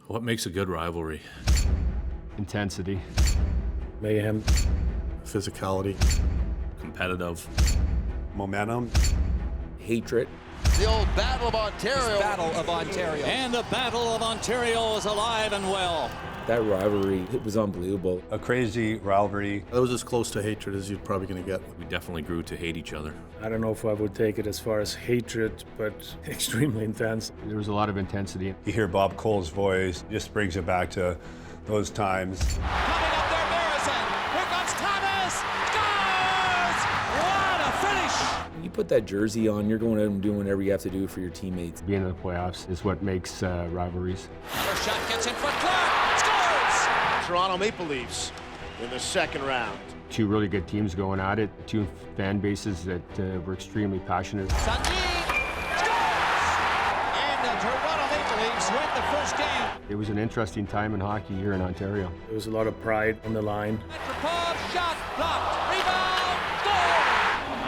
What makes a good rivalry? Intensity. Mayhem. Physicality. Competitive. Momentum. Hatred. The old Battle of Ontario. Battle of Ontario. And the Battle of Ontario is alive and well. That rivalry, it was unbelievable. A crazy rivalry. That was as close to hatred as you're probably going to get. We definitely grew to hate each other. I don't know if I would take it as far as hatred, but extremely intense. There was a lot of intensity. You hear Bob Cole's voice, just brings it back to those times. Coming up there, Barrison. Here comes Thomas. Scores! What a finish! You put that jersey on, you're going out and doing whatever you have to do for your teammates. Being in the playoffs is what makes rivalries. Another shot gets in front. Clark scores! Toronto Maple Leafs in the second round. Two really good teams going at it, two fan bases that were extremely passionate. Sundin scores! And the Toronto Maple Leafs win the first game. It was an interesting time in hockey here in Ontario. There was a lot of pride on the line. Petropov shot blocked. Rebound. Goal!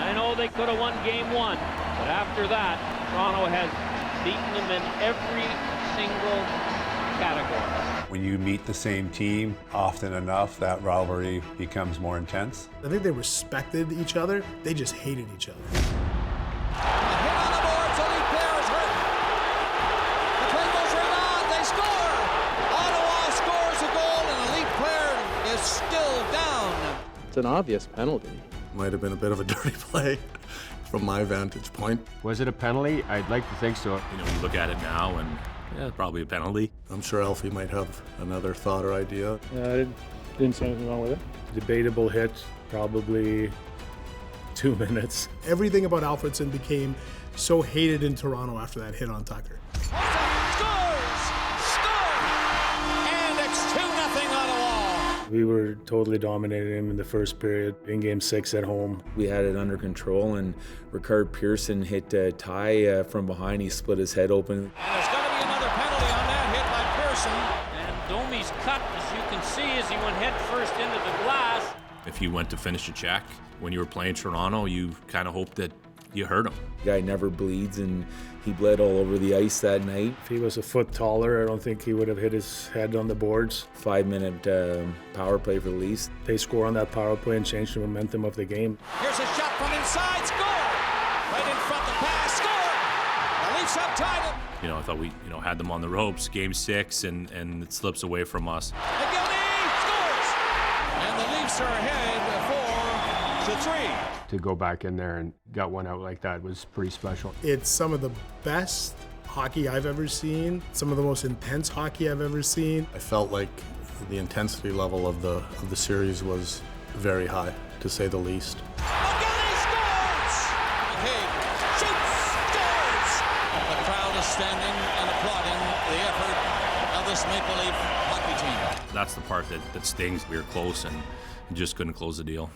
I know they could have won game one, but after that, Toronto has beaten them in every single category. When you meet the same team often enough, that rivalry becomes more intense. I think they respected each other. They just hated each other. A hit on the boards. Only player is hurt. The Pringles rebound. They score. Ottawa scores a goal, and the Leaf player is still down. It's an obvious penalty. Might have been a bit of a dirty play from my vantage point. Was it a penalty? I'd like to think so. You know, you look at it now and probably a penalty. I'm sure Alfie might have another thought or idea. I didn't see anything wrong with it. Debatable hit, probably 2 minutes. Everything about Alfredsson became so hated in Toronto after that hit on Tucker. Scores! And it's 2-0 Ottawa. We were totally dominating him in the first period. In game 6 at home. We had it under control, and Ricard Pearson hit Ty from behind. He split his head open. And there's going to be another penalty on that hit by Pearson. And Domi's cut, as you can see, as he went head first into the glass. If you went to finish a check when you were playing Toronto, you kind of hoped that you hurt him. The guy never bleeds, and he bled all over the ice that night. If he was a foot taller, I don't think he would have hit his head on the boards. 5-minute power play for the Leafs. They score on that power play and change the momentum of the game. Here's a shot from inside. Score! Right in front, the pass. Score! The Leafs have tied it. You know, I thought we, had them on the ropes, game 6, and it slips away from us. McGillney scores! And the Leafs are ahead 4-3. To go back in there and got one out like that was pretty special. It's some of the best hockey I've ever seen, some of the most intense hockey I've ever seen. I felt like the intensity level of the series was very high, to say the least. McGillney scores! McCabe shoots, scores! The crowd is standing and applauding the effort of this Maple Leaf hockey team. That's the part that stings. We were close and just couldn't close the deal.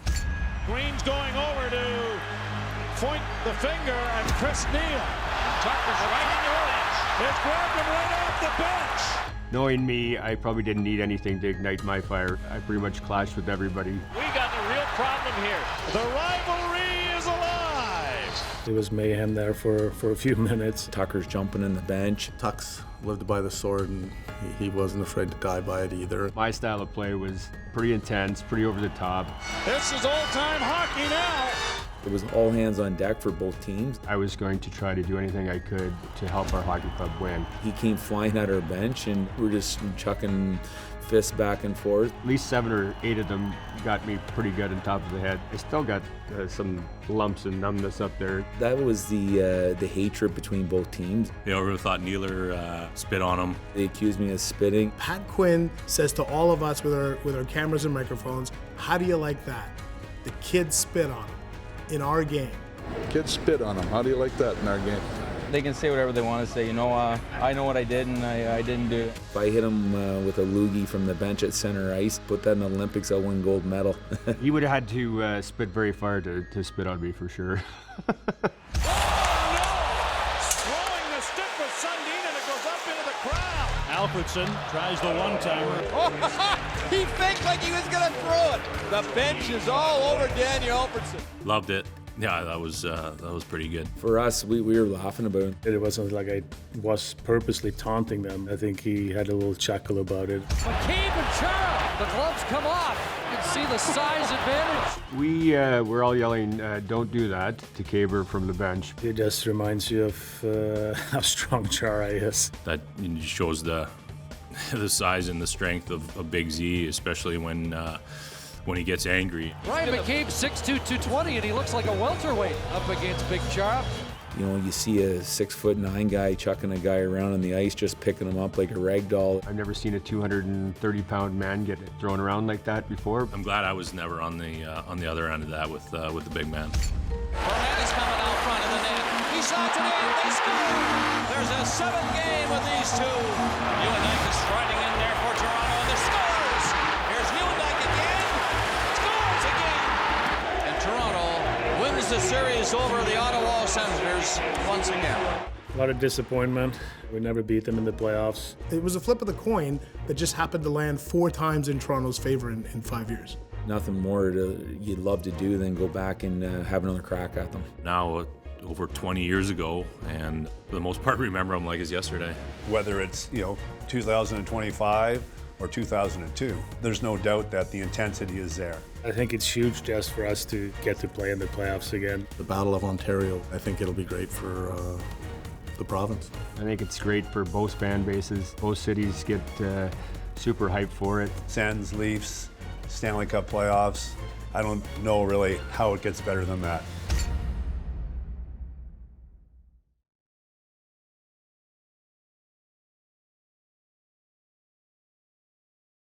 Green's going over to point the finger at Chris Neal. Tucker's right in the bench. It's grabbed him right off the bench. Knowing me, I probably didn't need anything to ignite my fire. I pretty much clashed with everybody. We got a real problem here. The rivalry is alive. It was mayhem there for a few minutes. Tucker's jumping in the bench. Tux lived by the sword, and he wasn't afraid to die by it either. My style of play was pretty intense, pretty over the top. This is old-time hockey now. It was all hands on deck for both teams. I was going to try to do anything I could to help our hockey club win. He came flying at our bench, and we're just chucking fists back and forth. At least 7 or 8 of them got me pretty good on top of the head. I still got some lumps and numbness up there. That was the hatred between both teams. Everyone thought Nealer spit on him. They accused me of spitting. Pat Quinn says to all of us with our cameras and microphones, how do you like that? The kids spit on him in our game. Kids spit on him. How do you like that in our game? They can say whatever they want to say. I know what I did, and I didn't do it. If I hit him with a loogie from the bench at center ice, put that in the Olympics, I'll win gold medal. He would have had to spit very far to spit on me for sure. Throwing the stick with Sundin, and it goes up into the crowd. Alfredsson tries the one-timer. He faked like he was going to throw it. The bench is all over Daniel Alfredsson. Loved it. Yeah, that was pretty good. For us, we were laughing about it. It wasn't like I was purposely taunting them. I think he had a little chuckle about it. McCabe and Chara, the gloves come off. You can see the size advantage. We were all yelling, "Don't do that" to Caber from the bench. It just reminds you of how strong Chara is. That shows the size and the strength of Big Z, especially when he gets angry. Ryan McCabe, 6'2", 220, and he looks like a welterweight up against Big Chara. You know, you see a 6'9" guy chucking a guy around on the ice, just picking him up like a rag doll. I've never seen a 230-pound man get thrown around like that before. I'm glad I was never on the other end of that with the big man. Hernandez coming out front of the net. He shot it in. They score. There's a 7th game with these two. Nieuwendyk is striding in there for Toronto, and the scores. Here's Nieuwendyk again. Scores again. And Toronto wins the series over the Ottawa Senators once again. A lot of disappointment. We never beat them in the playoffs. It was a flip of the coin that just happened to land 4 times in Toronto's favor in 5 years. Nothing more you'd love to do than go back and have another crack at them. Now, over 20 years ago, and for the most part, remember them like it's yesterday. Whether it's 2025 or 2002, there's no doubt that the intensity is there. I think it's huge just for us to get to play in the playoffs again. The Battle of Ontario, I think it'll be great for the province. I think it's great for both fan bases. Both cities get super hyped for it. Sens, Leafs, Stanley Cup playoffs. I don't know really how it gets better than that.